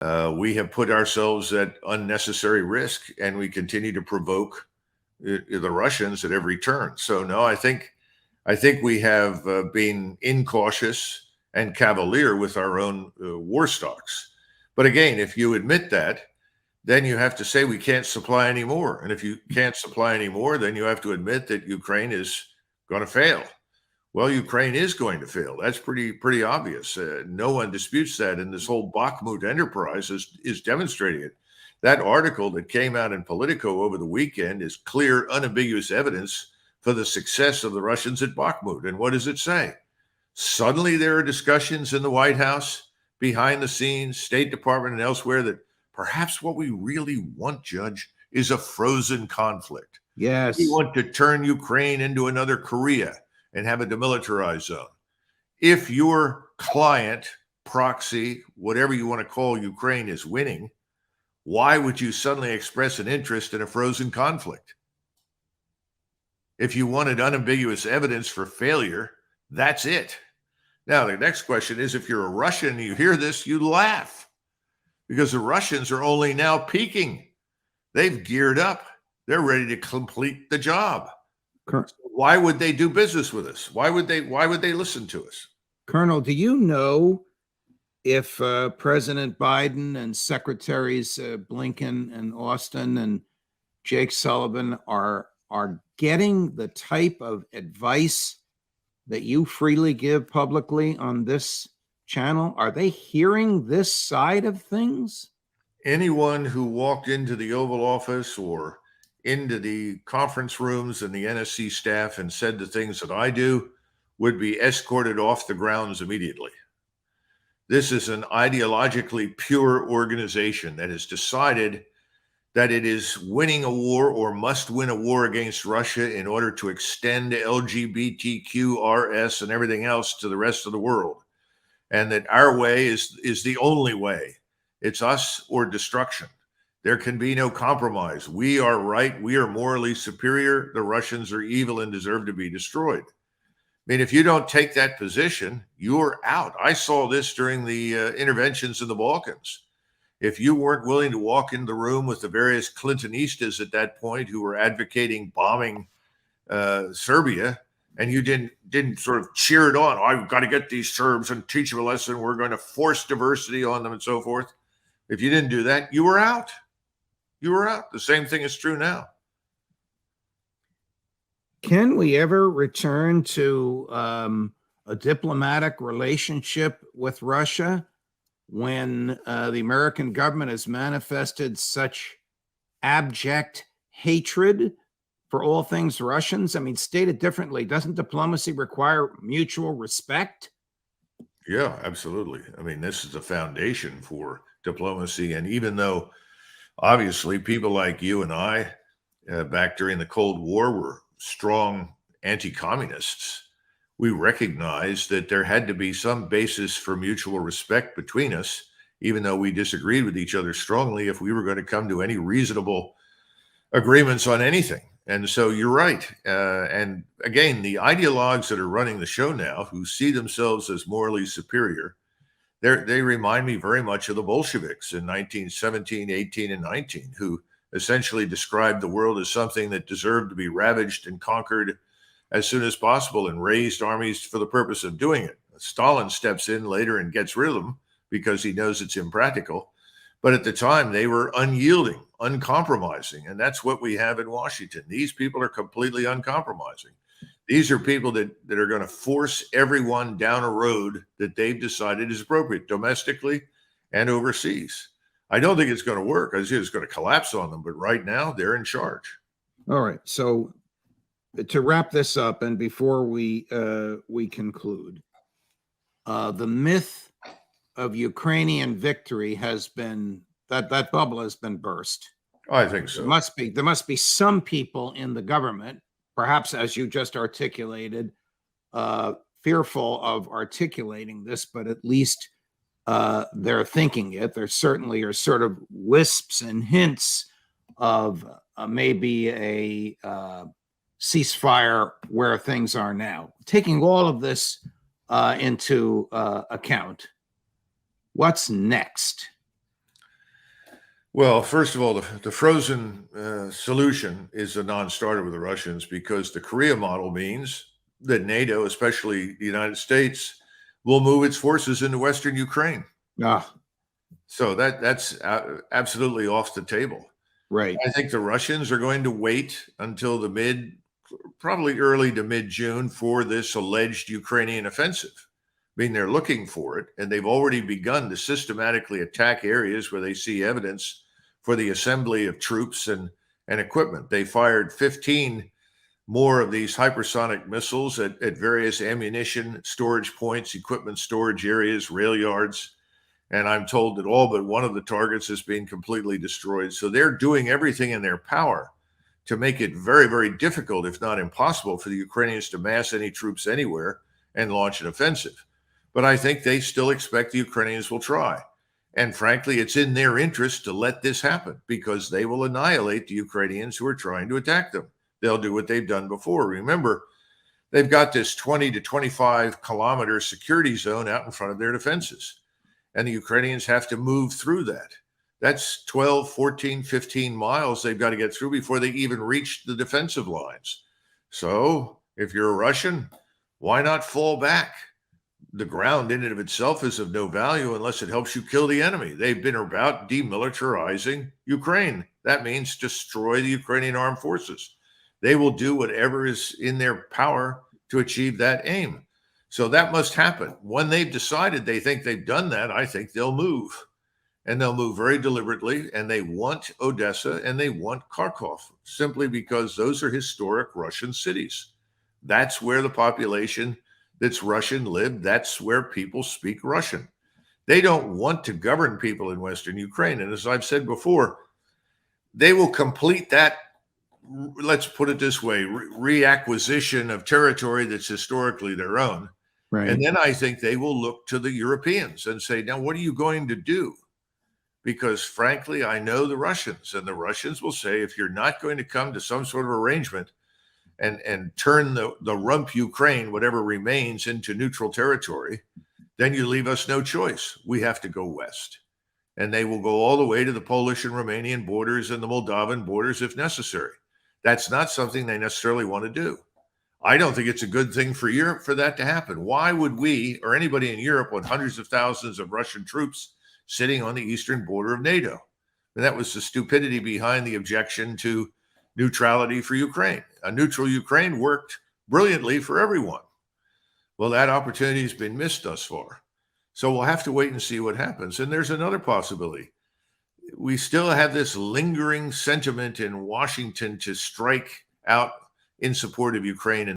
we have put ourselves at unnecessary risk, and we continue to provoke the Russians at every turn. So no, I think we have been incautious and cavalier with our own war stocks. But again, if you admit that, then you have to say we can't supply anymore. And if you can't supply anymore, then you have to admit that Ukraine is going to fail. Well, Ukraine is going to fail. That's pretty obvious. No one disputes that, and this whole Bakhmut enterprise is demonstrating it. That article that came out in Politico over the weekend is clear, unambiguous evidence for the success of the Russians at Bakhmut. And what does it say? Suddenly there are discussions in the White House, behind the scenes, State Department, and elsewhere that perhaps what we really want, Judge, is a frozen conflict. Yes. We want to turn Ukraine into another Korea and have a demilitarized zone. If your client, proxy, whatever you want to call Ukraine, is winning, why would you suddenly express an interest in a frozen conflict? If you wanted unambiguous evidence for failure, that's it. Now, the next question is, if you're a Russian and you hear this, you laugh, because the Russians are only now peaking. They've geared up. They're ready to complete the job. Why would they do business with us? Why would they listen to us? Colonel, do you know if President Biden and Secretaries Blinken and Austin and Jake Sullivan are getting the type of advice that you freely give publicly on this channel? Are they hearing this side of things? Anyone who walked into the Oval Office or into the conference rooms and the NSC staff and said the things that I do would be escorted off the grounds immediately. This is an ideologically pure organization that has decided that it is winning a war or must win a war against Russia in order to extend LGBTQRS and everything else to the rest of the world. And that our way is the only way. It's us or destruction. There can be no compromise. We are right. We are morally superior. The Russians are evil and deserve to be destroyed. I mean, if you don't take that position, you're out. I saw this during the interventions in the Balkans. If you weren't willing to walk into the room with the various Clintonistas at that point who were advocating bombing Serbia, and you didn't sort of cheer it on, I've got to get these Serbs and teach them a lesson, we're going to force diversity on them and so forth. If you didn't do that, you were out. You were out. The same thing is true now. Can we ever return to a diplomatic relationship with Russia when the American government has manifested such abject hatred for all things Russians? I mean, stated differently, doesn't diplomacy require mutual respect? Yeah, absolutely. I mean, this is the foundation for diplomacy. And even though obviously people like you and I back during the Cold War were strong anti-communists, we recognized that there had to be some basis for mutual respect between us, even though we disagreed with each other strongly, if we were going to come to any reasonable agreements on anything. And so you're right. And again, the ideologues that are running the show now, who see themselves as morally superior, they remind me very much of the Bolsheviks in 1917, 18, and 19, who essentially described the world as something that deserved to be ravaged and conquered as soon as possible and raised armies for the purpose of doing it. Stalin steps in later and gets rid of them because he knows it's impractical. But at the time, they were unyielding, uncompromising. And that's what we have in Washington. These people are completely uncompromising. These are people that are going to force everyone down a road that they've decided is appropriate, domestically and overseas. I don't think it's going to work. I think it's going to collapse on them. But right now, they're in charge. All right. So to wrap this up, and before we conclude, the myth of Ukrainian victory has been that bubble has been burst. I think so. There must be some people in the government, perhaps as you just articulated, fearful of articulating this, but at least they're thinking it. There certainly are sort of wisps and hints of maybe a ceasefire where things are now. Taking all of this into account, what's next? Well, first of all, the frozen solution is a non-starter with the Russians because the Korea model means that NATO, especially the United States, will move its forces into Western Ukraine. Ah, So that's absolutely off the table. right. I think the Russians are going to wait until probably early to mid-June for this alleged Ukrainian offensive. I mean, they're looking for it, and they've already begun to systematically attack areas where they see evidence for the assembly of troops and equipment. They fired 15 more of these hypersonic missiles at various ammunition storage points, equipment storage areas, rail yards. And I'm told that all but one of the targets is being completely destroyed. So they're doing everything in their power to make it very, very difficult, if not impossible, for the Ukrainians to mass any troops anywhere and launch an offensive. But I think they still expect the Ukrainians will try. And frankly, it's in their interest to let this happen because they will annihilate the Ukrainians who are trying to attack them. They'll do what they've done before. Remember, they've got this 20 to 25 kilometer security zone out in front of their defenses. And the Ukrainians have to move through that. That's 12, 14, 15 miles they've got to get through before they even reach the defensive lines. So if you're a Russian, why not fall back? The ground in and of itself is of no value unless it helps you kill the enemy. They've been about demilitarizing Ukraine. That means destroy the Ukrainian armed forces. They will do whatever is in their power to achieve that aim. So that must happen. When they've decided they think they've done that, I think they'll move. And they'll move very deliberately. And they want Odessa and they want Kharkov simply because those are historic Russian cities. That's where the population that's Russian lived. That's where people speak Russian. They don't want to govern people in Western Ukraine. And as I've said before, they will complete that, let's put it this way, reacquisition of territory that's historically their own. Right. And then I think they will look to the Europeans and say, now, what are you going to do? Because frankly, I know the Russians, and the Russians will say, if you're not going to come to some sort of arrangement and turn the rump Ukraine, whatever remains, into neutral territory, then you leave us no choice. We have to go west. And they will go all the way to the Polish and Romanian borders and the Moldovan borders if necessary. That's not something they necessarily want to do. I don't think it's a good thing for Europe for that to happen. Why would we or anybody in Europe want hundreds of thousands of Russian troops sitting on the eastern border of NATO? And that was the stupidity behind the objection to neutrality for Ukraine. A neutral Ukraine worked brilliantly for everyone. Well, that opportunity has been missed thus far. So we'll have to wait and see what happens. And there's another possibility. We still have this lingering sentiment in Washington to strike out in support of Ukraine.